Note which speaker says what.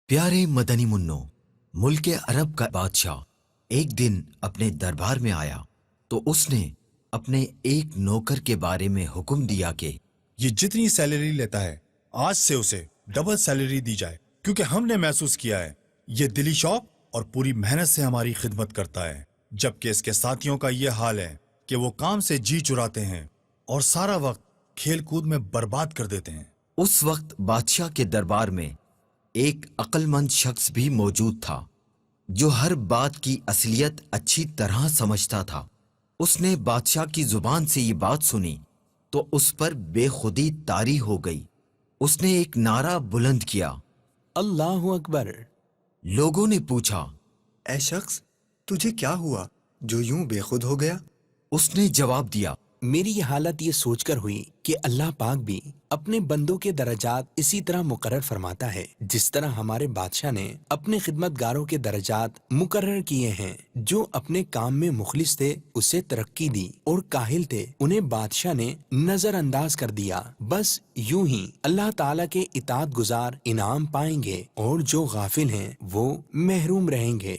Speaker 1: پیارے مدنی منو، ملک عرب کا بادشاہ ایک دن اپنے دربار میں آیا تو اس نے اپنے ایک نوکر کے بارے میں حکم دیا کہ
Speaker 2: یہ جتنی سیلری لیتا ہے آج سے اسے ڈبل سیلری دی جائے، کیونکہ ہم نے محسوس کیا ہے یہ دلی شوق اور پوری محنت سے ہماری خدمت کرتا ہے، جبکہ اس کے ساتھیوں کا یہ حال ہے کہ وہ کام سے جی چراتے ہیں اور سارا وقت کھیل کود میں برباد کر دیتے ہیں۔
Speaker 1: اس وقت بادشاہ کے دربار میں ایک عقل مند شخص بھی موجود تھا جو ہر بات کی اصلیت اچھی طرح سمجھتا تھا۔ اس نے بادشاہ کی زبان سے یہ بات سنی تو اس پر بے خودی طاری ہو گئی۔ اس نے ایک نعرہ بلند کیا،
Speaker 3: اللہ اکبر!
Speaker 1: لوگوں نے پوچھا،
Speaker 4: اے شخص، تجھے کیا ہوا جو یوں بے خود ہو گیا؟
Speaker 1: اس نے جواب دیا،
Speaker 3: میری یہ حالت یہ سوچ کر ہوئی کہ اللہ پاک بھی اپنے بندوں کے درجات اسی طرح مقرر فرماتا ہے جس طرح ہمارے بادشاہ نے اپنے خدمت گاروں کے درجات مقرر کیے ہیں۔ جو اپنے کام میں مخلص تھے اسے ترقی دی، اور کاہل تھے انہیں بادشاہ نے نظر انداز کر دیا۔ بس یوں ہی اللہ تعالیٰ کے اطاعت گزار انعام پائیں گے، اور جو غافل ہیں وہ محروم رہیں گے۔